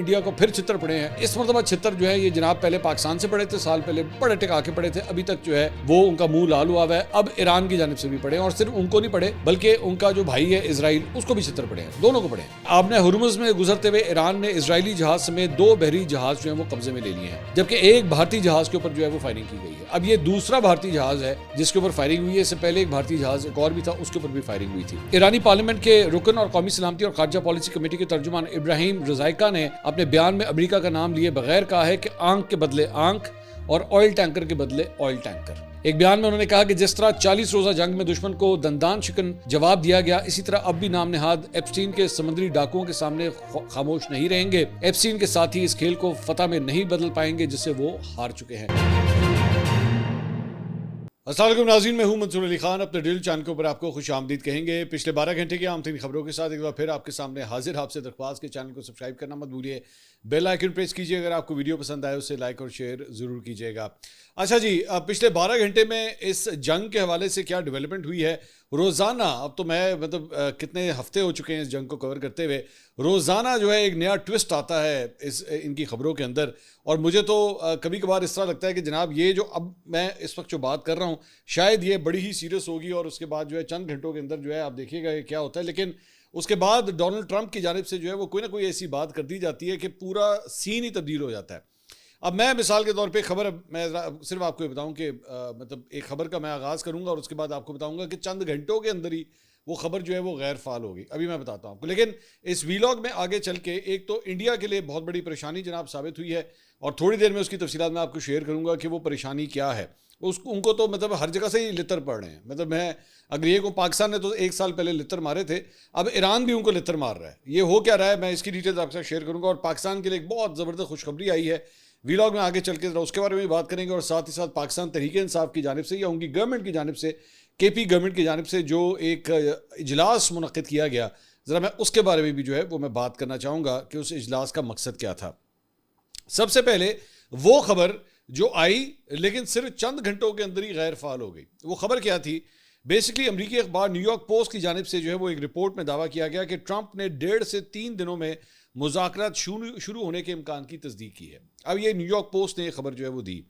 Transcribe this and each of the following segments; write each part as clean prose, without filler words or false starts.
India को फिर छितर पड़े हैं। इस मरतबा छितर जो है ये जनाब पहले पाकिस्तान से पड़े थे, साल पहले बड़े टिका के पड़े थे, अभी तक जो है वो उनका मुंह लाल हुआ है। अब ईरान की जानिब से भी पड़े, और सिर्फ उनको नहीं पड़े बल्कि उनका जो भाई है इजराइल, उसको भी छितर पड़े हैं, दोनों को पड़े हैं। आपने हुर्मुज़ में गुजरते हुए ईरान ने इजरायली जहाज समेत 2 बहरी जहाज जो है वो कब्जे में ले लिए हैं, जबकि एक भारतीय जहाज के ऊपर जो है वो फायरिंग की गई है। अब ये दूसरा भारतीय जहाज है जिसके ऊपर फायरिंग हुई है। इससे पहले एक भारतीय जहाज एक और भी था, उसके ऊपर भी फायरिंग हुई थी। ईरानी पार्लियामेंट के रुकन और कौमी सलामती और खारजा पॉलिसी कमेटी के तर्जुमान इब्राहिम रजाइका ने अपने बयान में अमेरिका का नाम लिए बगैर कहा है कि आंख के बदले आंख और ऑयल टैंकर के बदले ऑयल टैंकर। एक बयान में उन्होंने कहा कि जिस तरह 40 रोजा जंग में दुश्मन को दंदान शिकन जवाब दिया गया, इसी तरह अब भी नाम नेहाद एप्स्टीन के समुद्री डाकुओं के सामने खामोश नहीं रहेंगे। एप्स्टीन के साथी इस खेल को फतह में नहीं बदल पाएंगे जिससे वो हार चुके हैं। अस्सलाम वालेकुम नाज़रीन, मैं हूं मंसूर अली खान। अपने डेली चैनल के ऊपर आपको खुश आमदीद कहेंगे। पिछले 12 घंटे की आम तरीन खबरों के साथ एक बार फिर आपके सामने हाजिर। आपसे दरख्वास्त के चैनल को सब्सक्राइब करना मत भूलिए, बेल आइकन प्रेस कीजिए। अगर आपको वीडियो पसंद आए उसे लाइक और शेयर ज़रूर कीजिएगा। अच्छा जी, पिछले 12 घंटे में इस जंग के हवाले से क्या डेवलपमेंट हुई है रोज़ाना, अब तो मैं कितने हफ्ते हो चुके हैं इस जंग को कवर करते हुए, रोज़ाना जो है एक नया ट्विस्ट आता है इनकी खबरों के अंदर। और मुझे तो कभी कभार इस तरह लगता है कि जनाब ये जो अब मैं इस वक्त जो बात कर रहा हूँ शायद ये बड़ी ही सीरियस होगी, और उसके बाद जो है चंद घंटों के अंदर जो है आप देखिएगा ये क्या होता है। लेकिन उसके बाद डोनाल्ड ट्रंप की जानिब से जो है वो कोई ना कोई ऐसी बात कर दी जाती है कि पूरा सीन ही तब्दील हो जाता है। अब मैं मिसाल के तौर पे खबर, मैं सिर्फ आपको बताऊं कि एक खबर का मैं आगाज़ करूंगा और उसके बाद आपको बताऊंगा कि चंद घंटों के अंदर ही वो खबर जो है वो गैर फाल होगी। अभी मैं बताता हूं आपको, लेकिन इस वीलॉग में आगे चल के एक तो इंडिया के लिए बहुत बड़ी परेशानी जनाब साबित हुई है, और थोड़ी देर में उसकी तफसीलात मैं आपको शेयर करूंगा कि वो परेशानी क्या है। उनको तो हर जगह से ही लितर पड़ रहे हैं। मैं अगर ये को पाकिस्तान ने तो 1 साल पहले लितर मारे थे, अब ईरान भी उनको लितर मार रहा है। ये हो क्या रहा है मैं इसकी डिटेल्स आपके साथ शेयर करूंगा। और पाकिस्तान के लिए एक बहुत ज़बरदस्त खुशखबरी आई है वीलॉग में आगे चल के, उसके बारे में भी बात करेंगे। और साथ ही साथ पाकिस्तान तहरीक इंसाफ की जानिब से या उनकी गवर्नमेंट की जानिब से, केपी गवर्नमेंट की जानिब से जो एक इजलास मुनक़िद किया गया, ज़रा मैं उसके बारे में भी जो है वो मैं बात करना चाहूँगा कि उस इजलास का मकसद क्या था। सबसे पहले वो खबर जो आई लेकिन सिर्फ चंद घंटों के अंदर ही गैर फाल हो गई, वो खबर क्या थी? बेसिकली अमरीकी अखबार न्यूयॉर्क पोस्ट की जानिब से जो है वो एक रिपोर्ट में दावा किया गया कि ट्रंप ने 1.5 से 3 दिनों में मुज़ाकरात शुरू होने के इम्कान की तस्दीक की है। अब ये न्यूयॉर्क पोस्ट ने खबर जो है वो दी।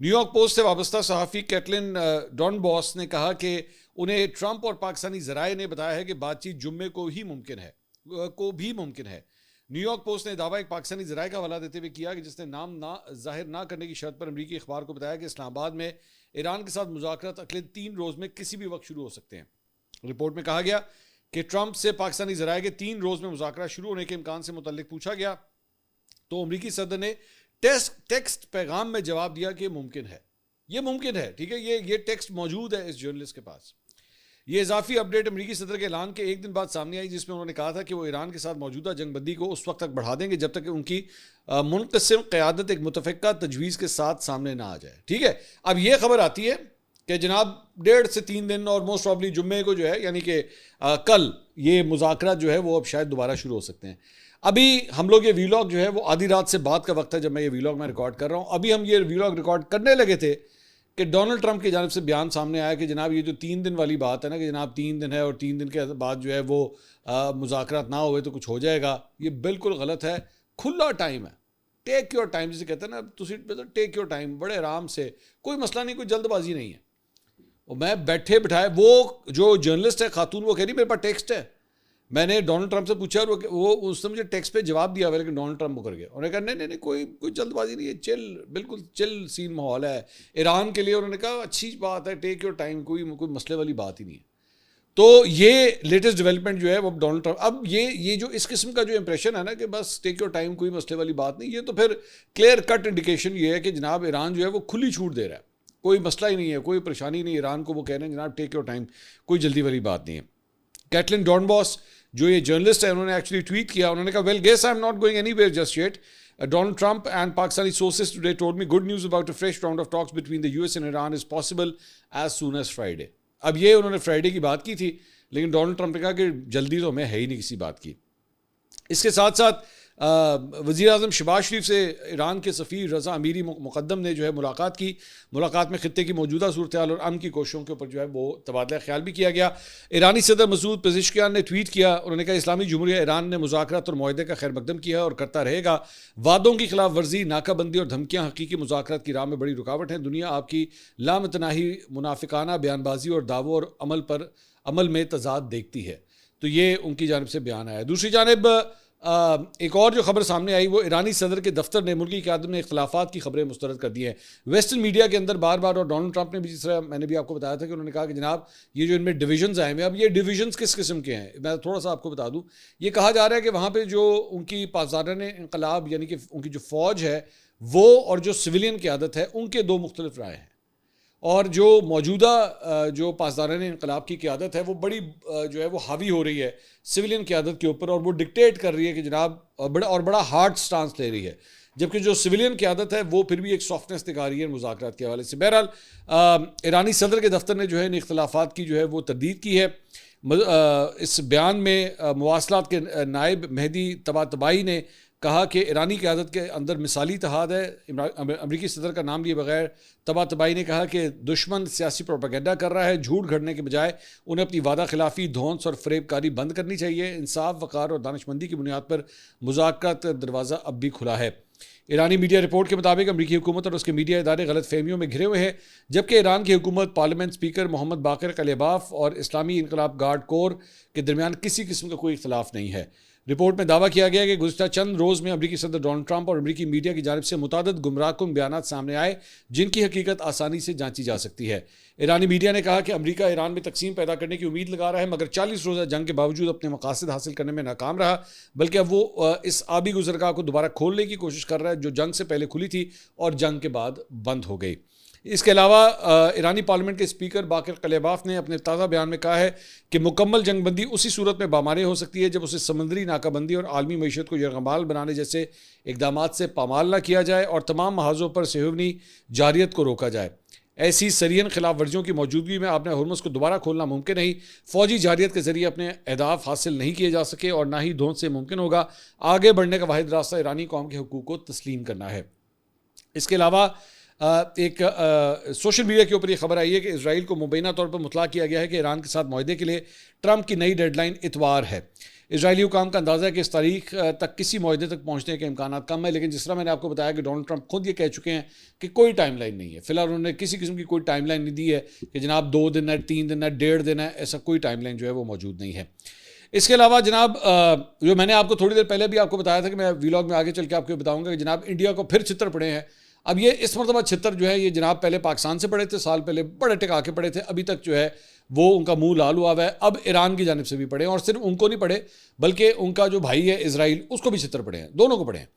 न्यूयॉर्क पोस्ट से वाबस्ता सहाफ़ी कैटलिन डॉनबॉस ने कहा कि उन्हें ट्रंप और पाकिस्तानी ज़राए ने बताया है कि बातचीत जुम्मे को भी मुमकिन है। न्यूयॉर्क पोस्ट ने दावा एक पाकिस्तानी ज़राए का हवाला देते हुए किया कि जिसने नाम जाहिर ना करने की शर्त पर अमरीकी अखबार को बताया कि इस्लामाबाद में ईरान के साथ मुज़ाकरात अगले 3 रोज़ में किसी भी वक्त शुरू हो सकते हैं। रिपोर्ट में कहा गया कि ट्रंप से पाकिस्तानी ज़राए के 3 रोज़ में मुज़ाकरात शुरू होने के इम्कान से मुतल्लिक पूछा गया तो अमरीकी सदर ने टेक्स्ट पैगाम में जवाब दिया कि मुमकिन है, ये मुमकिन है। ठीक है, ये टेक्स्ट मौजूद है इस जर्नलिस्ट के पास। ये इजाफी अपडेट अमरीकी सदर के ऐलान के एक दिन बाद सामने आई, जिसमें उन्होंने कहा था कि वो ईरान के साथ मौजूदा जंगबंदी को उस वक्त तक बढ़ा देंगे जब तक उनकी मुनक़सिम क़यादत एक मुतफ़िक़ा तजवीज़ के साथ सामने ना आ जाए। ठीक है, अब ये खबर आती है कि जनाब 1.5 से 3 दिन और मोस्ट प्रॉब्ली जुम्मे को जो है यानी कि कल ये मुज़ाकरात जो है वो अब शायद दोबारा शुरू हो सकते हैं। अभी हम लोग ये वीलॉग जो है वो आधी रात से बाद का वक्त है जब मैं ये वीलॉग में रिकॉर्ड कर रहा हूँ। अभी हम ये वीलॉग रिकॉर्ड करने लगे थे कि डोनाल्ड ट्रंप की जानिब से बयान सामने आया कि जनाब ये जो 3 दिन वाली बात है ना, कि जनाब 3 दिन है और 3 दिन के बाद जो है वो मुज़ाकरात ना हुए तो कुछ हो जाएगा, ये बिल्कुल गलत है। खुला टाइम है, टेक योर टाइम जिसे कहते हैं ना, टेक योर टाइम, बड़े आराम से, कोई मसला नहीं, कोई जल्दबाजी नहीं है। और मैं बैठे बिठाए, वो जो जर्नलिस्ट है खातून, वो कह रही मेरे पास टेक्स्ट है। मैंने डोनाल्ड ट्रंप से पूछा और वो उसने मुझे टेक्स्ट पे जवाब दिया, लेकिन डोनाल्ड ट्रंप मुकर गया। उन्होंने कहा नहीं कोई जल्दबाजी नहीं है, बिल्कुल चिल सीन माहौल है ईरान के लिए। उन्होंने कहा अच्छी बात है, टेक योर टाइम, कोई मसले वाली बात ही नहीं है। तो ये लेटेस्ट डेवलपमेंट जो है वो डोनाल्ड ट्रंप, अब ये जो इस किस्म का जो इंप्रेशन है ना कि बस टेक योर टाइम, कोई मसले वाली बात नहीं, ये तो फिर क्लियर कट इंडिकेशन ये है कि जनाब ईरान जो है वो खुली छूट दे रहा है, कोई मसला ही नहीं है, कोई परेशानी नहीं ईरान को। वो कह रहे हैं जनाब टेक योर टाइम, कोई जल्दी वाली बात नहीं है। कैटलिन डॉनबॉस जो ये जर्नलिस्ट है उन्होंने एक्चुअली ट्वीट किया, उन्होंने कहा well guess I am not going anywhere just yet. Donald Trump and Pakistani sources today told me good news about a fresh round of talks between the US and Iran is possible as soon as Friday. अब ये उन्होंने Friday की बात की थी, लेकिन Donald Trump ने कहा कि जल्दी तो हमें है ही नहीं किसी बात की। इसके साथ साथ वज़ीर आज़म शहबाज शरीफ से ईरान के सफ़ीर रज़ा अमीरी मुक़द्दम ने जो है मुलाकात की। मुलाकात में ख़ित्ते की मौजूदा सूरत हाल और अमन की कोशिशों के ऊपर जो है वो तबादला ख्याल भी किया गया। ईरानी सदर मसूद पेज़ेश्कियान ने ट्वीट किया, उन्होंने कहा इस्लामी जमहूरिया ईरान ने मुज़ाकरात और मुआहदे का खैर मकदम किया और करता रहेगा। वादों की खिलाफ वर्जी, नाकाबंदी और धमकियाँ हकीकी मुज़ाकरात की राह में बड़ी रुकावट हैं। दुनिया आपकी लामतनाही, मुनाफिकाना बयानबाजी और दावों और अमल में तज़ाद देखती है। तो ये उनकी जानिब से बयान आया। दूसरी जानिब एक और जो खबर सामने आई वो ईरानी सदर के दफ्तर ने मुल्की क़यादत में इख्तलाफात की खबरें मुस्तरद कर दी हैं। वेस्टर्न मीडिया के अंदर बार बार, और डोनाल्ड ट्रंप ने भी, जिस तरह मैंने भी आपको बताया था कि उन्होंने कहा कि जनाब ये जो इनमें डिविजन्स आए हैं, अब ये डिविजन्स किस किस्म के हैं, मैं थोड़ा सा आपको बता दूँ। ये कहा जा रहा है कि वहाँ पर जो उनकी पासदारान इंक़लाब यानी कि उनकी जो फ़ौज है वो और जो सिविलियन क़यादत है उनके दो मुख्तलिफ राय हैं। और जो मौजूदा जो पासदारान इंक़लाब की क़यादत है वो बड़ी जो है वो हावी हो रही है सिविलियन क़यादत के ऊपर, और वो डिक्टेट कर रही है कि जनाब बड़ा हार्ड स्टांस ले रही है, जबकि जो सिविलियन क़यादत है वो फिर भी एक सॉफ्टनेस दिखा रही है मुज़ाकरात के हवाले से। बहरहाल ईरानी सदर के दफ्तर ने जो है इन इख्तलाफात की जो है वो तरदीद की है। इस बयान में मवासलात के नायब मेहदी तबातबाई ने कहा कि ईरानी क़यादत के अंदर मिसाली इत्तेहाद है। अमरीकी सदर का नाम लिए बगैर तबातबाई ने कहा कि दुश्मन सियासी प्रोपेगेंडा कर रहा है। झूठ घड़ने के बजाय उन्हें अपनी वादा खिलाफी, धौंस और फरेबकारी बंद करनी चाहिए। इंसाफ, वक़ार और दानिशमंदी की बुनियाद पर मुज़ाकरात का दरवाज़ा अब भी खुला है। ईरानी मीडिया रिपोर्ट के मुताबिक अमरीकी हुकूमत और उसके मीडिया इदारे गलत फहमियों में घिरे हुए हैं, जबकि ईरान की हुकूमत, पार्लियामेंट स्पीकर मोहम्मद बाकर कलिबाफ और इस्लामी इनकलाब गार्ड कोर के दरमियान किसी किस्म का कोई इख्तलाफ नहीं है। रिपोर्ट में दावा किया गया कि गुज़िश्ता चंद रोज़ में अमरीकी सदर डोनाल्ड ट्रंप और अमरीकी मीडिया की जानिब से मुतादिद गुमराहकुन बयानात सामने आए, जिनकी हकीकत आसानी से जांची जा सकती है। ईरानी मीडिया ने कहा कि अमरीका ईरान में तकसीम पैदा करने की उम्मीद लगा रहा है, मगर 40 रोज़ा जंग के बावजूद अपने मकासद हासिल करने में नाकाम रहा, बल्कि अब वो इस आबी गुज़रगाह को दोबारा खोलने की कोशिश कर रहा है जो जंग से पहले खुली थी और जंग के बाद बंद हो गई। इसके अलावा ईरानी पार्लियामेंट के स्पीकर बाकर कलिबाफ ने अपने ताज़ा बयान में कहा है कि मुकम्मल जंगबंदी उसी सूरत में बामाने हो सकती है जब उसे समंदरी नाकाबंदी और आलमी मईशत को यरगमाल बनाने जैसे इकदाम से पामाल न किया जाए और तमाम महाजों पर सेहवनी जारियत को रोका जाए। ऐसी सरियन खिलाफ वर्जियों की मौजूदगी में आपने हुर्मुज़ को दोबारा खोलना मुमकिन नहीं। फ़ौजी जारियत के ज़रिए अपने अहदाफ हासिल नहीं किए जा सके और ना ही धौंस से मुमकिन होगा। आगे बढ़ने का वाहिद रास्ता ईरानी कौम के हुकूक को तस्लीम करना है। इसके अलावा एक सोशल मीडिया के ऊपर ये खबर आई है कि इजराइल को मुबैना तौर पर मुतला किया गया है कि ईरान के साथ मुआहदे के लिए ट्रंप की नई डेडलाइन इतवार है। इजरायली हुकाम का अंदाज़ा है कि इस तारीख तक किसी मुआहदे तक पहुंचने के इम्कान कम है, लेकिन जिस तरह मैंने आपको बताया कि डोनाल्ड ट्रंप खुद ये कह चुके हैं कि कोई टाइमलाइन नहीं है। फिलहाल उन्होंने किसी किस्म की कोई टाइमलाइन नहीं दी है कि जनाब 2 दिन है, 3 दिन है, 1.5 दिन है, ऐसा कोई टाइमलाइन जो है वो मौजूद नहीं है। इसके अलावा जनाब जो मैंने आपको थोड़ी देर पहले भी आपको बताया था कि मैं व्लॉग में आगे चल के आपको बताऊँगा कि जनाब इंडिया को फिर छितर पड़े हैं। अब ये इस मरतबा छितर जो है ये जनाब पहले पाकिस्तान से पड़े थे, साल पहले बड़े टिका के पड़े थे, अभी तक जो है वो उनका मुंह लाल हुआ है। अब ईरान की जानिब से भी पड़े हैं, और सिर्फ उनको नहीं पड़े बल्कि उनका जो भाई है इजराइल, उसको भी छितर पड़े हैं, दोनों को पड़े हैं।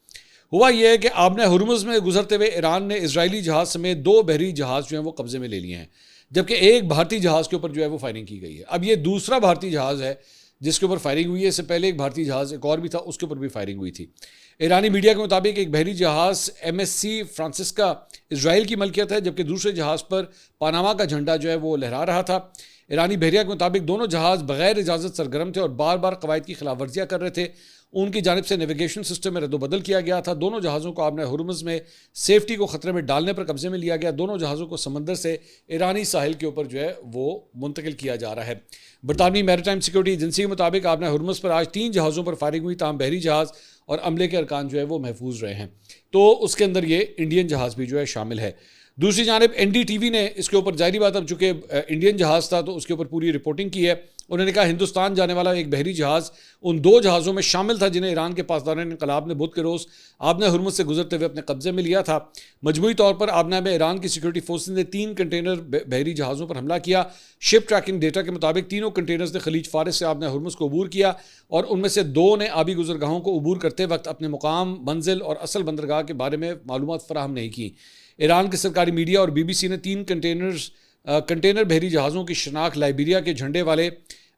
हुआ यह है कि आपने हुर्मुज़ में गुजरते हुए ईरान ने इजरायली जहाज़ समेत 2 बहरी जहाज़ जो हैं वो कब्जे में ले लिए हैं, जबकि एक भारतीय जहाज़ के ऊपर जो है वो फायरिंग की गई है। अब ये दूसरा भारतीय जहाज़ है जिसके ऊपर फायरिंग हुई है। इससे पहले एक भारतीय जहाज़ एक और भी था, उसके ऊपर भी फायरिंग हुई थी। ईरानी मीडिया के मुताबिक एक बहरी जहाज़ MSC फ्रांसिस्का इजराइल की मलकियत है, जबकि दूसरे जहाज़ पर पनामा का झंडा जो है वो लहरा रहा था। ईरानी बहरिया के मुताबिक दोनों जहाज़ बगैर इजाज़त सरगर्म थे और बार बार कवायद की खिलाफ वर्जियाँ कर रहे थे। उनकी जानिब से नेविगेशन सिस्टम में रद्दोबदल किया गया था। दोनों जहाज़ों को आपने हुर्मुज़ में सेफ्टी को ख़तरे में डालने पर कब्जे में लिया गया। दोनों जहाज़ों को समंदर से ईरानी साहिल के ऊपर जो है वो मुंतकिल किया जा रहा है। बरतानवी मैरीटाइम सिक्योरिटी एजेंसी के मुताबिक आपने हुर्मुज़ पर आज 3 जहाज़ों पर फायरिंग हुई, ताहम बहरी जहाज़ और अमले के अरकान जो है वो महफूज रहे हैं। तो उसके अंदर ये इंडियन जहाज़ भी जो है शामिल है। दूसरी जानिब NDTV ने इसके ऊपर, जाहिर बात अब चूँकि इंडियन जहाज़ था तो उसके ऊपर पूरी रिपोर्टिंग की है। उन्होंने कहा हिंदुस्तान जाने वाला एक बहरी जहाज़ उन 2 जहाज़ों में शामिल था जिन्हें ईरान के पासदारान इंक़लाब ने बुध के रोज़ आपने हुर्मुज़ से गुजरते हुए अपने कब्जे में लिया था। मजमूई तौर पर आपने में ईरान की सिक्योरिटी फोर्सेज ने 3 कंटेनर बहरी जहाज़ों पर हमला किया। शिप ट्रैकिंग डेटा के मुताबिक तीनों कंटेनर्स ने खलीज फारिस से आपने हुर्मुज़ को अबूर किया और उनमें से 2 ने आबी गुजरगाहों को अबूर करते वक्त अपने मुकाम, मंजिल और असल बंदरगाह के बारे में मालूमात फराहम नहीं की। ईरान के सरकारी मीडिया और BBC ने 3 कंटेनर बहरी जहाज़ों की शनाख्त लाइबेरिया के झंडे वाले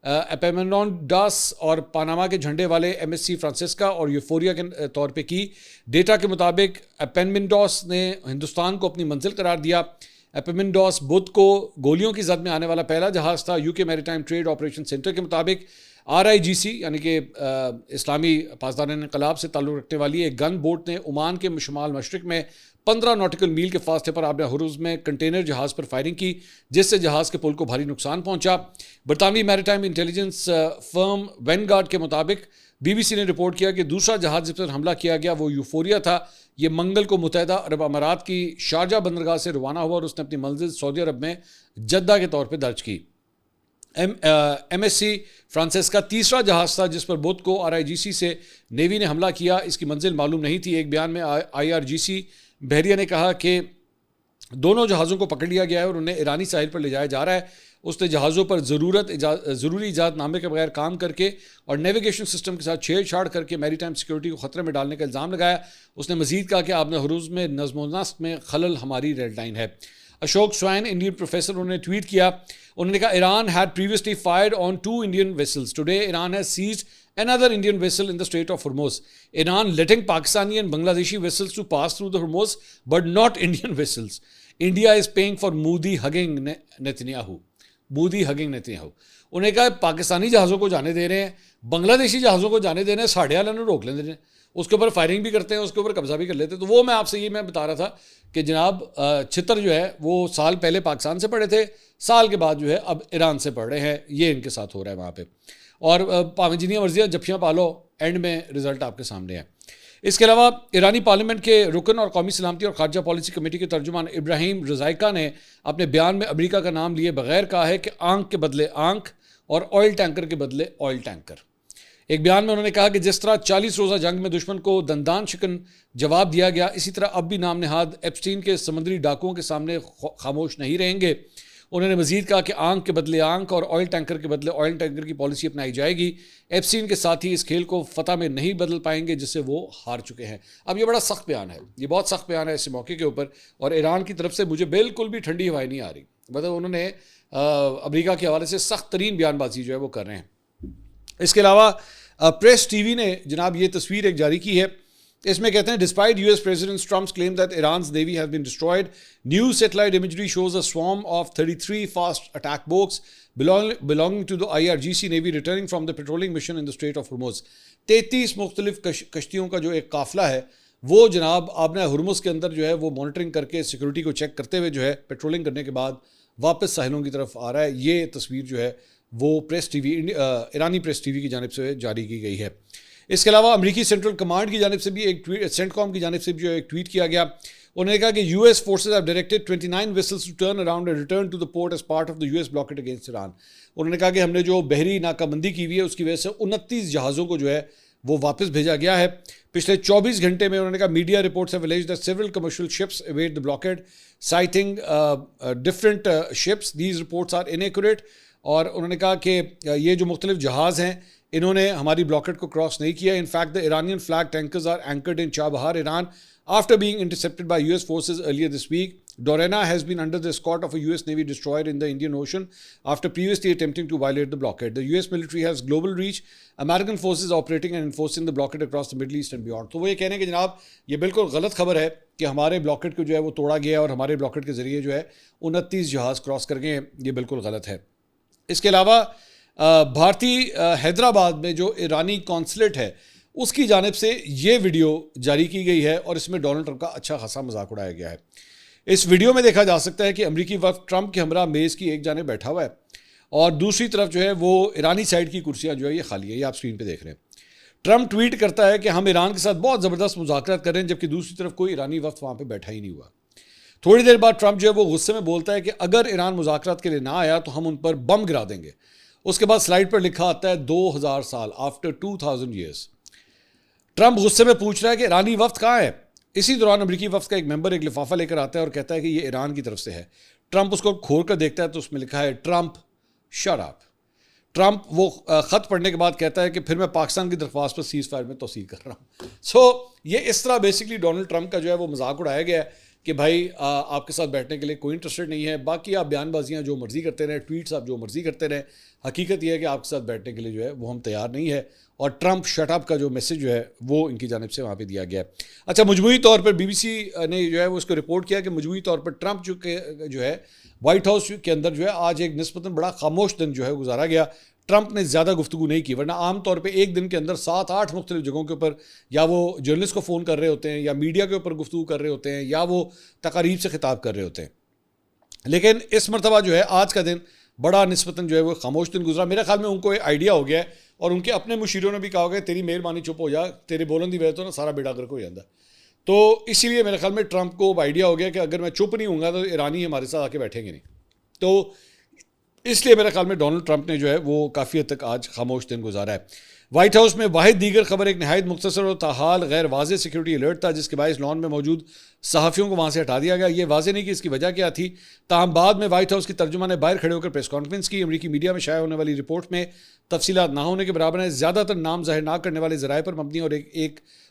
एपेमेनोडास और पनामा के झंडे वाले MSC फ्रांसिस्का और यूफोरिया के तौर पे की। डेटा के मुताबिक एपेमेनोडास ने हिंदुस्तान को अपनी मंजिल करार दिया। एपेमेनोडास बुध को गोलियों की जद में आने वाला पहला जहाज़ था। UK maritime trade operation centre के मुताबिक RIGC यानी कि इस्लामी पासदार इनकलाब से ताल्लुक़ रखने वाली एक गन बोट ने ओमान के शुमाल मशरक़ में 15 नॉटिकल मील के फासले पर आबरा हुरुज़ में कंटेनर जहाज़ पर फायरिंग की, जिससे जहाज़ के पुल को भारी नुकसान पहुंचा। बरतानवी मैरीटाइम इंटेलिजेंस फर्म वैनगार्ड के मुताबिक BBC ने रिपोर्ट किया कि दूसरा जहाज़ जिस पर हमला किया गया वो यूफोरिया था। ये मंगल को मुत्तहिदा अरब अमारात की शारजा बंदरगाह से रवाना हुआ और उसने अपनी मंजिल सऊदी अरब में जद्दा के तौर पर दर्ज की। MSC फ्रांसिस का तीसरा जहाज़ था जिस पर बुध को RIGC से नेवी ने हमला किया। इसकी मंजिल मालूम नहीं थी। एक बयान में IRGC बहरिया ने कहा कि दोनों जहाज़ों को पकड़ लिया गया है और उन्हें ईरानी साहिल पर ले जाया जा रहा है। उसने जहाज़ों पर ज़रूरी इजाज़तनामे के बगैर काम करके और नेविगेशन सिस्टम के साथ छेड़छाड़ करके मैरीटाइम सिक्योरिटी को ख़तरे में डालने का इल्ज़ाम लगाया। उसने मज़ीद कहा कि आबना हुरूज़ में नज़्म व नस्क़ में खलल हमारी रेड लाइन है। अशोक स्वाइन इंडियन प्रोफेसर उन्होंने ट्वीट किया, उन्होंने कहा Iran had previously fired on 2 Indian vessels, today Iran has seized another Indian vessel in the Strait of Hormuz. Iran letting Pakistani and Bangladeshi vessels to pass through the Hormuz, but not Indian vessels. India is paying for Modi hugging Netanyahu. Modi hugging Netanyahu. उन्हें कहा पाकिस्तानी जहाज़ों को जाने दे रहे हैं, बांग्लादेशी जहाज़ों को जाने दे रहे हैं, साढ़े वाले ने रोक लेते हैं, उसके ऊपर फायरिंग भी करते हैं, उसके ऊपर कब्जा भी कर लेते हैं। तो वो मैं आपसे ये मैं बता रहा था कि जनाब छितर जो है वो साल पहले पाकिस्तान से पढ़े थे, साल के बाद जो है अब ईरान से पढ़ रहे हैं। ये इनके साथ हो रहा है वहाँ पे। और भावें जिन्नी मर्जियाँ जफ्फियाँ पालो, एंड में रिजल्ट आपके सामने है। इसके अलावा ईरानी पार्लियामेंट के रुकन और कौमी सलामती और खारजा पॉलिसी कमेटी के तर्जुमान इब्राहिम रज़ाइका ने अपने बयान में अमेरिका का नाम लिए बगैर कहा है कि आंख के बदले आंख और ऑयल टैंकर के बदले ऑयल टैंकर। एक बयान में उन्होंने कहा कि जिस तरह 40 रोज़ा जंग में दुश्मन को दंदान शिकन जवाब दिया गया, इसी तरह अब भी नाम नहाद एप्स्टीन के समुद्री डाकुओं के सामने खामोश नहीं रहेंगे। उन्होंने मजीद कहा कि आंख के बदले आंख और ऑयल टैंकर के बदले ऑयल टैंकर की पॉलिसी अपनाई जाएगी। एप्स्टीन के साथ ही इस खेल को फतह में नहीं बदल पाएंगे जिससे वो हार चुके हैं। अब ये बड़ा सख्त बयान है, ये बहुत सख्त बयान है इस मौके के ऊपर, और ईरान की तरफ से मुझे बिल्कुल भी ठंडी हवाएं नहीं आ रही। मतलब उन्होंने अमेरिका के हवाले से सख्त तरीन बयानबाजी जो है वो कर रहे हैं। इसके अलावा प्रेस TV ने जनाब ये तस्वीर एक जारी की है। इसमें कहते हैं despite US President Trump's claim that Iran's navy has been destroyed, new satellite imagery shows a swarm of 33 fast attack boats belonging to the IRGC Navy returning from the patrolling mission in the Strait of Hormuz. 33 मुख्तलिफ कश्तियों का जो एक काफिला है वो जनाब आबना हुरमुज़ के अंदर जो है वो मॉनिटरिंग करके सिक्योरिटी को चेक करते हुए जो है पेट्रोलिंग करने के बाद वापस साहिलों की तरफ आ रहा है। ये तस्वीर जो है वो प्रेस TV ईरानी प्रेस TV की जानिब से जारी की गई है। इसके अलावा अमेरिकी सेंट्रल कमांड की जानिब से भी एक ट्वीट, सेंटकॉम की जानिब से भी जो एक ट्वीट किया गया। उन्होंने कहा कि US forces have directed 29 vessels to turn around and return to the port as part of the US blockade against Iran. उन्होंने कहा कि हमने जो बहरी नाकाबंदी की हुई है उसकी वजह से 29 जहाज़ों को जो है वो वापस भेजा गया है। पिछले 24 घंटे में उन्होंने कहा media reports have alleged that several commercial ships evade the blockade, citing different ships. These reports are inaccurate. और उन्होंने कहा कि ये जो मुख्तलिफ जहाज़ हैं इन्होंने हमारी ब्लॉकेट को क्रॉस नहीं किया। In fact the Iranian flag tankers are anchored in Chabahar, Iran, after being intercepted by US forces earlier this week. Dorena has been under the escort of a US Navy destroyer in the Indian Ocean after previously attempting to violate the blockade. The US military has global reach. American forces operating and enforcing the blockade across the Middle East and beyond. तो वो ये कहने हैं कि जनाब ये बिल्कुल गलत खबर है कि हमारे ब्लॉकेट को जो है वो तोड़ा गया और हमारे ब्लॉकेट के ज़रिए जो है 29 जहाज़ क्रॉस कर गए। ये बिल्कुल गलत है। इसके अलावा भारतीय हैदराबाद में जो ईरानी कॉन्सुलेट है उसकी जानिब से ये वीडियो जारी की गई है और इसमें डोनाल्ड ट्रंप का अच्छा खासा मजाक उड़ाया गया है। इस वीडियो में देखा जा सकता है कि अमेरिकी वफ़द ट्रंप के हमरा मेज़ की एक जानिब बैठा हुआ है और दूसरी तरफ जो है वो ईरानी साइड की कुर्सियाँ जो है ये खाली है। ये आप स्क्रीन पे देख रहे हैं। ट्रंप ट्वीट करता है कि हम ईरान के साथ बहुत ज़बरदस्त मुज़ाकरात कर रहे हैं, जबकि दूसरी तरफ कोई ईरानी वफ़द वहाँ पर बैठा ही नहीं हुआ। थोड़ी देर बाद ट्रंप जो है वो गुस्से में बोलता है कि अगर ईरान मुज़ाकरात के लिए ना आया तो हम उन पर बम गिरा देंगे। उसके बाद स्लाइड पर लिखा आता है 2000 साल, आफ्टर 2000 ईयर्स। ट्रंप गुस्से में पूछ रहा है कि ईरानी वफ़द कहाँ है। इसी दौरान अमेरिकी वफ़द का एक मेंबर एक लिफाफा लेकर आता है और कहता है कि ये ईरान की तरफ से है। ट्रंप उसको खोल कर देखता है तो उसमें लिखा है ट्रंप शट अप। ट्रंप वो ख़त पढ़ने के बाद कहता है कि फिर मैं पाकिस्तान की दरख्वास्त पर सीज़ फायर में तौसील कर रहा हूँ। सो ये इस तरह बेसिकली डोनाल्ड ट्रंप का जो है वो मजाक उड़ाया गया है कि भाई आपके साथ बैठने के लिए कोई इंटरेस्टेड नहीं है। बाकी आप बयानबाजियाँ जो मर्जी करते रहें, ट्वीट्स आप जो मर्जी करते रहें, हकीकत यह है कि आपके साथ बैठने के लिए जो है वो हम तैयार नहीं है। और ट्रंप शट अप का जो मैसेज जो है वो इनकी जानिब से वहाँ पे दिया गया है। अच्छा, मजमूई तौर पर BBC ने जो है वो उसको रिपोर्ट किया कि मजमूई तौर पर ट्रंप जो है वाइट हाउस के अंदर जो है आज एक निस्बतन बड़ा खामोश दिन जो है गुजारा गया। ट्रंप ने ज़्यादा गुफ्तगू नहीं की, वरना आमतौर पे एक दिन के अंदर 7-8 मुख्तलिफ जगहों के ऊपर या वो जर्नलिस्ट को फ़ोन कर रहे होते हैं, या मीडिया के ऊपर गुफ्तगू कर रहे होते हैं, या वो तकारीब से खिताब कर रहे होते हैं। लेकिन इस मरतबा जो है आज का दिन बड़ा निस्बतन जो है वो खामोश दिन गुजरा। मेरे ख्याल में उनको एक आइडिया हो गया है, और उनके अपने मुशीरों ने भी कहा होगा तेरी मेहरबानी चुप हो जा, तेरे बोलन की वजह तो ना सारा बेड़ा गर्क हो जाता। तो इसीलिए मेरे ख्याल में ट्रंप को आइडिया हो गया कि अगर मैं चुप नहीं हूँगा तो ईरानी हमारे साथ आके बैठेंगे नहीं। तो इसलिए मेरे ख्याल में डोनाल्ड ट्रंप ने जो है वो काफ़ी हद तक आज खामोश दिन गुजारा है। व्हाइट हाउस में वाहिद दीगर खबर एक नहायत मुख्तसर और ताहाल गैर वाज़ेह सिक्योरिटी अलर्ट था, जिसके बायस लॉन में मौजूद सहाफ़ियों को वहाँ से हटा दिया गया। ये वाज़ेह नहीं कि इसकी वजह क्या थी, ताहम बाद में व्हाइट हाउस की तर्जुमा ने बाहर खड़े होकर प्रेस कॉन्फ्रेंस की। अमरीकी मीडिया में शाया होने वाली रिपोर्ट में तफसीलात ना होने के बराबर है। ज़्यादातर नाम जाहिर ना करने वाले ज़राए पर मबनी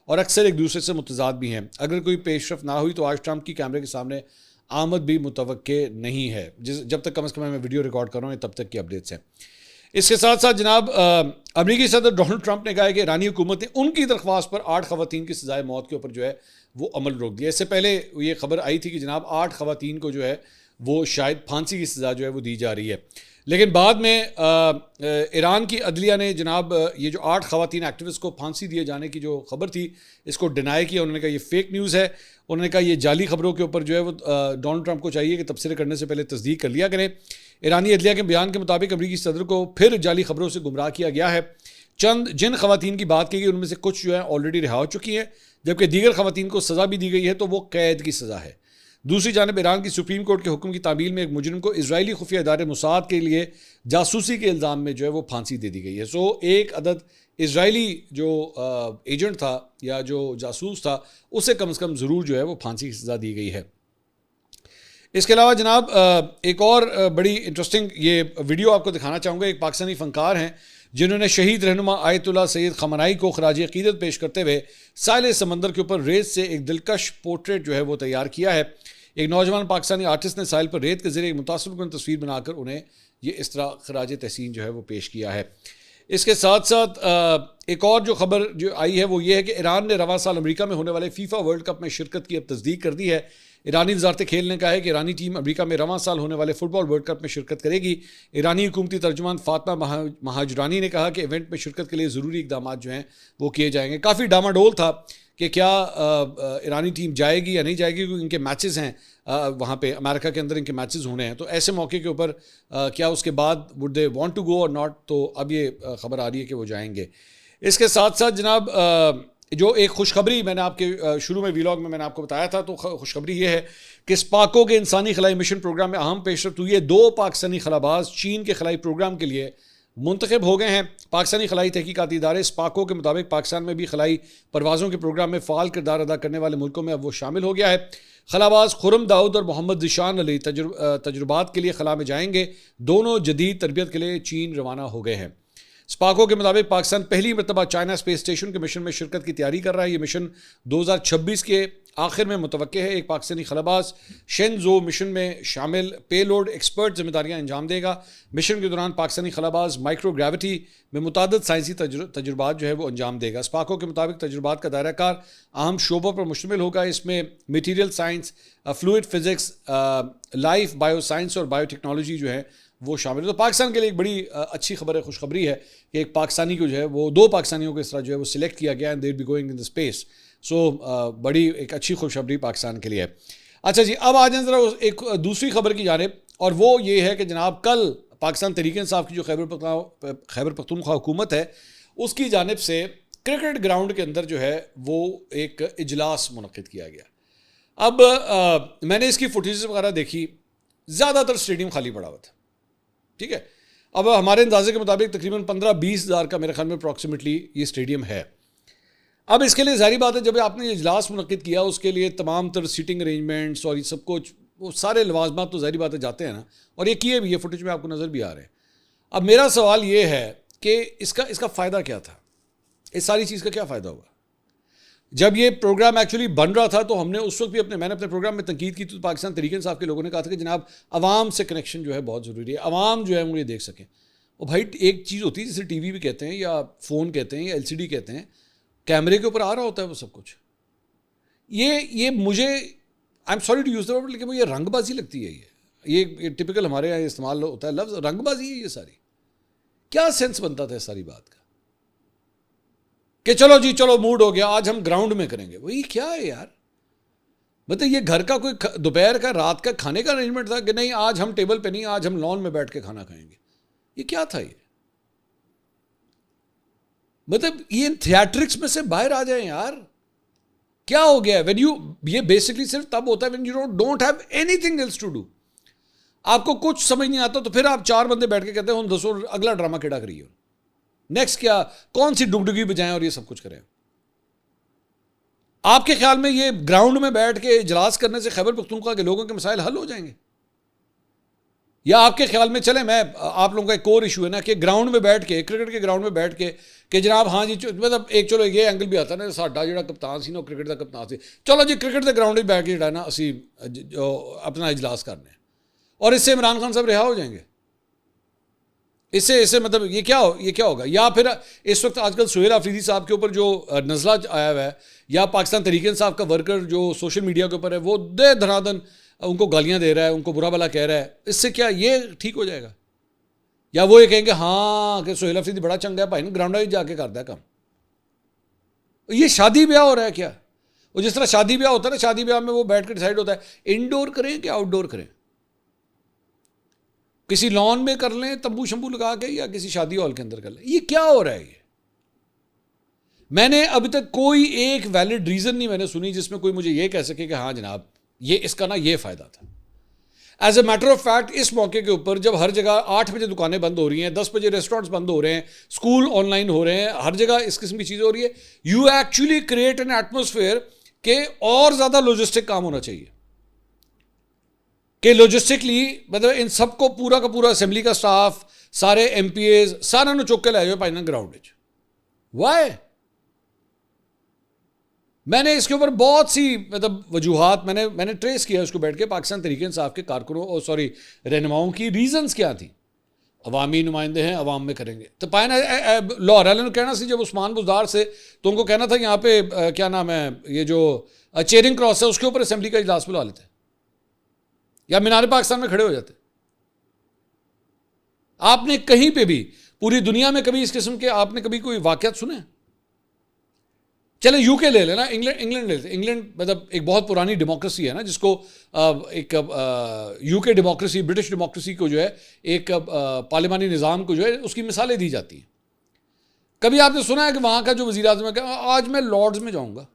और अक्सर एक दूसरे से मुतजाद भी हैं। अगर कोई पेशरफ ना हुई तो आज ट्रंप की कैमरे के सामने आमद भी मुतवक्के नहीं है। जब तक कम से कम मैं वीडियो रिकॉर्ड कर रहा हूँ तब तक की अपडेट्स हैं। इसके साथ साथ जनाब अमरीकी सदर डोनाल्ड ट्रंप ने कहा है कि ईरानी हुकूमत ने उनकी दरख्वास्त पर 8 खवातीन की सजाए मौत के ऊपर जो है वो अमल रोक दिया। इससे पहले ये खबर आई थी कि जनाब 8 खवातीन को जो है वो शायद फांसी की सज़ा जो है वो दी जा रही है, लेकिन बाद में ईरान की अदलिया ने जनाब ये जो 8 खवातीन एक्टिविस्ट को फांसी दिए जाने की जो खबर थी इसको डिनाई किया। उन्होंने कहा ये फेक न्यूज़ है। उन्होंने कहा ये जाली खबरों के ऊपर जो है वो डोनाल्ड ट्रंप को चाहिए कि तबसरे करने से पहले तस्दीक कर लिया करें। ईरानी अदलिया के बयान के मुताबिक अमरीकी सदर को फिर जाली खबरों से गुमराह किया गया है। जिन खवातीन की बात की गई उनमें से कुछ जो है ऑलरेडी रिहा हो चुकी हैं, जबकि दीगर खवातीन को सज़ा भी दी गई है तो वो कैद की सज़ा है। दूसरी जानब ईरान की सुप्रीम कोर्ट के हुक्म की तामील में एक मुजरिम को इजरायली खुफिया इदारे मुसाद के लिए जासूसी के इल्ज़ाम में जो है वो फांसी दे दी गई है। सो एक अदद इजरायली जो एजेंट था या जो जासूस था उसे कम से कम ज़रूर जो है वो फांसी की सज़ा दी गई है। इसके अलावा जनाब एक और बड़ी इंटरेस्टिंग ये वीडियो आपको दिखाना चाहूँगा। एक पाकिस्तानी फ़नकार हैं जिन्होंने शहीद रहनुमा आयतुल्लाह सैयद खमनाई को खराज अक़ीदत पेश करते हुए साहिल समंदर के ऊपर रेत से एक दिलकश पोर्ट्रेट जो है वो तैयार किया है। एक नौजवान पाकिस्तानी आर्टिस्ट ने साहिल पर रेत के ज़रिए एक मुतासिबकुन तस्वीर बनाकर उन्हें ये इस तरह खराज तहसीन जो है वो पेश किया है। इसके साथ साथ एक और जो खबर जो आई है वो ये है कि ईरान ने रवां साल अमेरिका में होने वाले फीफा वर्ल्ड कप में शिरकत की अब तस्दीक कर दी है। ईरानी वज़ारत खेल ने कहा है कि ईरानी टीम अमेरिका में रवां साल होने वाले फुटबॉल वर्ल्ड कप में शिरकत करेगी। ईरानी हुकूमती तर्जुमान फातिमा महाजरानी ने कहा कि इवेंट में शिरकत के लिए ज़रूरी इकदाम जो हैं वो किए जाएंगे। काफ़ी डामाडोल था कि क्या ईरानी टीम जाएगी या नहीं जाएगी, क्योंकि इनके मैचेस हैं वहाँ पे अमेरिका के अंदर इनके मैचेस होने हैं। तो ऐसे मौके के ऊपर क्या उसके बाद would they want to go और नॉट, तो अब ये खबर आ रही है कि वो जाएंगे। इसके साथ साथ जनाब जो एक खुशखबरी मैंने आपके शुरू में व्लॉग में मैंने आपको बताया था, तो खुशखबरी ये है कि स्पाको के इंसानी खलाई मिशन प्रोग्राम में अहम पेशरफ्त हुई है। 2 पाकिस्तानी खलाबाज चीन के खलाई प्रोग्राम के लिए मुंतखब हो गए हैं। पाकिस्तानी खलाई तहकीकाती इदारे स्पाको के मुताबिक पाकिस्तान में भी खलाई परवाज़ों के प्रोग्राम में फ़ाल किरदार अदा करने वाले मुल्कों में अब वो शामिल हो गया है। खलाबाज खुरम दाऊद और मोहम्मद ज़िशान अली तजुर्बात के लिए खला में जाएंगे। दोनों जदीद तरबियत के लिए चीन रवाना हो गए हैं। स्पाको के मुताबिक पाकिस्तान पहली मरतबा चाइना स्पेस स्टेशन के मिशन में शिरकत की तैयारी कर रहा है। ये मिशन 2026 के आखिर में मुतवक्के है। एक पाकिस्तानी खलाबाज शेनजो मिशन में शामिल पेलोड एक्सपर्ट जिम्मेदारियां अंजाम देगा। मिशन के दौरान पाकिस्तानी खलाबाज माइक्रो ग्रेविटी में मुतादद साइंसी तजुर्बात जो है वो अंजाम देगा। स्पाको के मुताबिक तजुर्बात का दायरा कार अहम शोबों पर मुश्तमिल होगा। इसमें material science, fluid physics, life, bio science और बायोटेक्नोलॉजी जो है वो शामिल है। तो पाकिस्तान के लिए एक बड़ी अच्छी खबर है, खुशखबरी है कि एक पाकिस्तानी को जो है वो 2 पाकिस्तानियों को इस तरह जो है वो सिलेक्ट किया गया and they will be going in the space. So बड़ी एक अच्छी खुशखबरी पाकिस्तान के लिए है। अच्छा जी, अब आ जाए ज़रा एक दूसरी खबर की जानिब, और वो ये है कि जनाब कल पाकिस्तान तहरीक इंसाफ की जो खैबर पख्तूनख्वा हुकूमत है उसकी जानिब से क्रिकेट ग्राउंड के अंदर जो है वो एक इजलास मुनक़िद किया गया। अब मैंने इसकी फुटेज वगैरह देखी, ज़्यादातर स्टेडियम खाली पड़ा हुआ था। ठीक है, अब हमारे अंदाजे के मुताबिक तकरीबन 15-20 हज़ार का मेरे ख्याल में अप्रॉक्सीमेटली ये स्टेडियम है। अब इसके लिए ज़ाहिर बात है जब आपने इजलास मुनक़िद किया उसके लिए तमाम तर सीटिंग अरेंजमेंट्स और ये सब कुछ वो सारे लवाजमात तो ज़ाहिर बात है जाते हैं ना, और ये किए भी, ये फुटेज में आपको नज़र भी आ रहे हैं। अब मेरा सवाल ये है कि इसका फ़ायदा क्या था, इस सारी चीज़ का क्या फ़ायदा हुआ? जब ये प्रोग्राम एक्चुअली बन रहा था तो हमने उस वक्त भी मैंने अपने प्रोग्राम में तनकीद की तो पाकिस्तान तहरीक इंसाफ के लोगों ने कहा था कि जनाब आवाम से कनेक्शन जो है बहुत ज़रूरी है, आवाम जो है वो ये देख सकें। और भाई एक चीज़ होती है जिसे टीवी भी कहते हैं या फ़ोन कहते हैं या एलसीडी कहते हैं, कैमरे के ऊपर आ रहा होता है वो सब कुछ। ये मुझे, I am sorry to use the word, लेकिन मुझे रंगबाजी लगती है। ये टिपिकल हमारे यहाँ इस्तेमाल होता है लफ्ज़ रंगबाजी है ये सारी, क्या सेंस बनता था सारी बात का कि चलो जी चलो मूड हो गया आज हम ग्राउंड में करेंगे? वही क्या है यार, मतलब ये घर का कोई दोपहर का रात का खाने का अरेंजमेंट था कि नहीं आज हम टेबल पे नहीं, आज हम लॉन में बैठ के खाना खाएंगे? ये क्या था ये? मतलब ये थिएट्रिक्स में से बाहर आ जाए यार, क्या हो गया? व्हेन यू, ये बेसिकली सिर्फ तब होता है when you don't have anything else to do. आपको कुछ समझ नहीं आता तो फिर आप चार बंदे बैठ के कहते हैं हम दसो अगला ड्रामा केड़ा करिए, नेक्स्ट क्या, कौन सी डुगडुगी बजाएं और ये सब कुछ करें। आपके ख्याल में ये ग्राउंड में बैठ के इजलास करने से खैबर पख्तूनख्वा के लोगों के मसाइल हल हो जाएंगे? या आपके ख्याल में, चले मैं आप लोगों का एक और इशू है ना कि ग्राउंड में बैठ के, क्रिकेट के ग्राउंड में बैठ के कि जनाब हाँ जी, मतलब एक चलो ये एंगल भी आता ना, साडा जिहड़ा कप्तान सी ना क्रिकेट का कप्तान सी, चलो जी क्रिकेट के ग्राउंड में बैठ के जिहड़ा ना असी अपना इजलास करने, और इससे इमरान खान साहब रिहा हो जाएंगे? इससे मतलब ये क्या होगा? या फिर इस वक्त आजकल सुहेल आफरीदी साहब के ऊपर जो नज़ला आया हुआ है, या पाकिस्तान तहरीक इंसाफ का वर्कर जो सोशल मीडिया के ऊपर है वो दे धनादन उनको गालियां दे रहा है, उनको बुरा भला कह रहा है, इससे क्या ये ठीक हो जाएगा? या वो ये कहेंगे हाँ कि सुहेल आफरीदी बड़ा चंगा है भाई, ग्राउंड में जाके करता है काम? ये शादी ब्याह हो रहा है क्या? वो जिस तरह शादी ब्याह होता है ना, शादी ब्याह में वो बैठ कर डिसाइड होता है इंडोर करें कि आउटडोर करें, किसी लॉन में कर लें तंबू शंबू लगा के, या किसी शादी हॉल के अंदर कर लें। ये क्या हो रहा है? ये मैंने अभी तक कोई एक वैलिड रीजन नहीं मैंने सुनी जिसमें कोई मुझे ये कह सके कि हाँ जनाब ये इसका ना ये फायदा था। As a matter of fact इस मौके के ऊपर जब हर जगह 8 बजे दुकानें बंद हो रही हैं, 10 बजे रेस्टोरेंट्स बंद हो रहे हैं, स्कूल ऑनलाइन हो रहे हैं, हर जगह इस किस्म की चीज़ें हो रही है, you actually create an atmosphere के और ज़्यादा लॉजिस्टिक काम होना चाहिए कि लॉजिस्टिकली मतलब इन सबको पूरा का पूरा असेंबली का स्टाफ, सारे MPAs सारा चुक के लै जाओ भाई ग्राउंड। वाई? मैंने इसके ऊपर बहुत सी मतलब वजूहात मैंने ट्रेस किया उसको बैठ के, पाकिस्तान तहरीक इंसाफ के कारकुनों सॉरी रहनुमाओं की रीजंस क्या थी। अवामी नुमाइंदे हैं, अवाम में करेंगे तो पाए ना लाहौर वाले ने कहना सी जब उस्मान बुज़दार से, तो उनको कहना था यहाँ पे क्या नाम है ये जो चेयरिंग क्रॉस है उसके ऊपर असेंबली का इजलास बुला लेते या मीनार पाकिस्तान में खड़े हो जाते। आपने कहीं पे भी पूरी दुनिया में कभी इस किस्म के आपने कभी कोई वाक़यात सुने? चले यूके ले लेना, इंग्लैंड ले लेते। इंग्लैंड मतलब एक बहुत पुरानी डेमोक्रेसी है ना, जिसको एक यूके डेमोक्रेसी, ब्रिटिश डेमोक्रेसी को जो है एक पार्लिमानी निज़ाम को जो है उसकी मिसालें दी जाती हैं। कभी आपने सुना है कि वहाँ का जो वज़ीर आज़म है आज मैं लॉर्ड्स में जाऊँगा,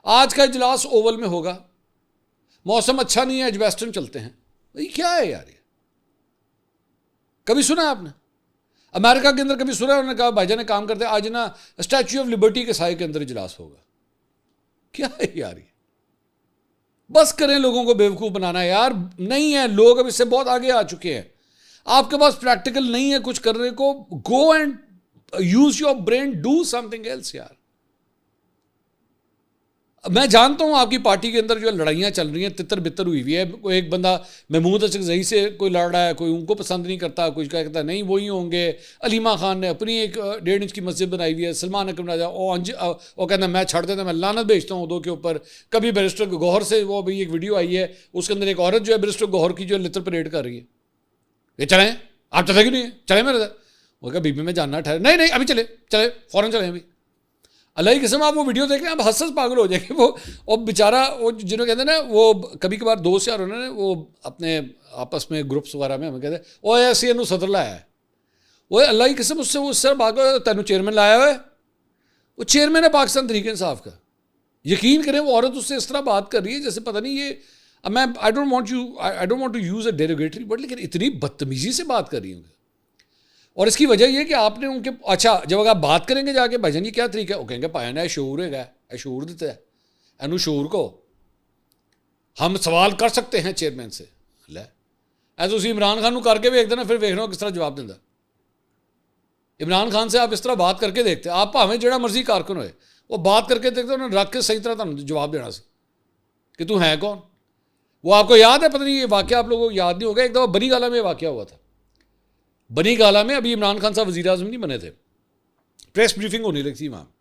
आज का इजलास ओवल में होगा, मौसम अच्छा नहीं है एजवेस्टर्न चलते हैं? ये क्या है यार? ये कभी सुना है आपने? अमेरिका के अंदर कभी सुना है उन्होंने कहा भाईजान ने काम करते आज ना स्टैच्यू ऑफ लिबर्टी के साए के अंदर इजलास होगा? क्या है यार ये? बस करें लोगों को बेवकूफ़ बनाना यार। नहीं है, लोग अब इससे बहुत आगे आ चुके हैं। आपके पास प्रैक्टिकल नहीं है कुछ करने को, go and use your brain, do something else यार। मैं जानता हूं आपकी पार्टी के अंदर जो लड़ाइयां चल रही हैं, तितर बितर हुई हुई है। कोई एक बंदा महमूद अचकज़ई से कोई लड़ रहा है, कोई उनको पसंद नहीं करता, कोई कहता नहीं वही होंगे। अलीमा खान ने अपनी एक 1.5 इंच की मस्जिद बनाई हुई है, सलमान अकरम राजा वो कहना मैं छड़ देता, मैं लानत भेजता हूँ दो के ऊपर। कभी बैरिस्टर गौहर से वो अभी एक वीडियो आई है, उसके अंदर एक औरत जो है बैरिस्टर गौहर की जो है लितर परेड कर रही है। ये चलें आप चले क्यों नहीं है? चले मेरे साथ। वो कहा बीबी में जानना ठहरे, नहीं अभी चले फ़ौरन चले अभी। अल्लाह की कसम आप वो वीडियो देख रहे हैं आप हंस पागल हो जाएंगे। वो और बेचारा वो जिन्होंने कहते हैं ना, वो कभी कभार दोस्त यार उन्होंने वो अपने आपस में ग्रुप्स वगैरह में हमें कहते हैं वो ऐसे इनू सदर लाया है, वो अल्लाह की कसम उससे वो सर बात तेनू चेयरमैन लाया हुआ है, वो चेयरमैन है पाकिस्तान तहरीक इंसाफ का। यकीन करें वो औरत उससे इस तरह बात कर रही है जैसे पता नहीं ये मैं I don't want to use a derogatory word, लेकिन इतनी बदतमीजी से बात कर रही हूँ। और इसकी वजह यह कि आपने उनके अच्छा जब अगर आप बात करेंगे जाके भाईजान ये क्या तरीका है, वो कहेंगे पाया ना शूर है, शूर देता है एनू शूर को हम सवाल कर सकते हैं चेयरमैन से। लै ऐसे उसी इमरान खान को करके देख देना, फिर देख रहे हो किस तरह जवाब देता। इमरान खान से आप इस तरह बात करके देखते, आप भावें जो मर्जी कारकुन होए वो बात करके देखते, उन्होंने रख के सही तरह तुम जवाब देना से कि तू है कौन। वो आपको याद है, पता नहीं ये वाक़या आप लोगों को याद नहीं होगा, एक दफ़ा बनी गाला में वाक़या हुआ था। बनी गाला में अभी इमरान खान साहब वज़ीर आज़म नहीं बने थे, प्रेस ब्रीफिंग होने लगी थी वहाँ,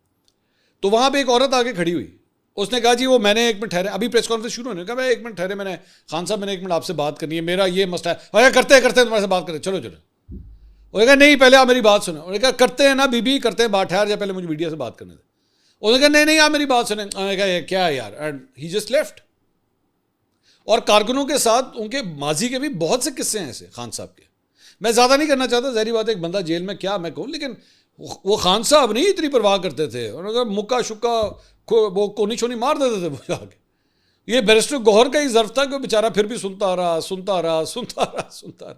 तो वहाँ पे एक औरत आके खड़ी हुई, उसने कहा जी वो मैंने 1 मिनट ठहरे, अभी प्रेस कॉन्फ्रेंस शुरू होने, कहा मैं 1 मिनट ठहरे, मैंने खान साहब मैंने 1 मिनट आपसे बात करनी है, मेरा ये मसला है। अरे करते तुम्हारे से बात करें, चलो। उन्होंने कहा नहीं पहले आप मेरी बात सुनो। उन्होंने कहा करते हैं ना बीबी, करते हैं बात, ठहर जा पहले मुझे मीडिया से बात करने दे। उन्होंने कहा नहीं आप मेरी बात सुने। उन्होंने कहा क्या है यार, एंड ही जस्ट लेफ्ट। और कारकुनों के साथ उनके माजी के भी बहुत से किस्से हैं ऐसे खान साहब के। मैं ज़्यादा नहीं करना चाहता, ज़ाहिर बात है एक बंदा जेल में क्या मैं कहूँ, लेकिन वो खान साहब नहीं इतनी परवाह करते थे। उन्होंने कहा मुक्का शुक्का वो कोनी छोनी मार देते थे वो जाके। ये बैरिस्टर गौहर का ही ज़र्फ था कि वो बेचारा फिर भी सुनता रहा।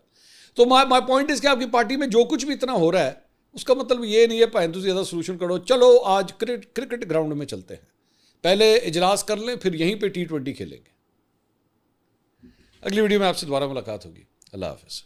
तो माई पॉइंट इज़ कि आपकी पार्टी में जो कुछ भी इतना हो रहा है उसका मतलब ये नहीं है भाई तुम ज़्यादा सोल्यूशन करो, चलो आज क्रिकेट ग्राउंड में चलते हैं, पहले इजलास कर लें, फिर यहीं पे T20 खेलेंगे। अगली वीडियो में आपसे दोबारा मुलाकात होगी। अल्लाह हाफ़िज़।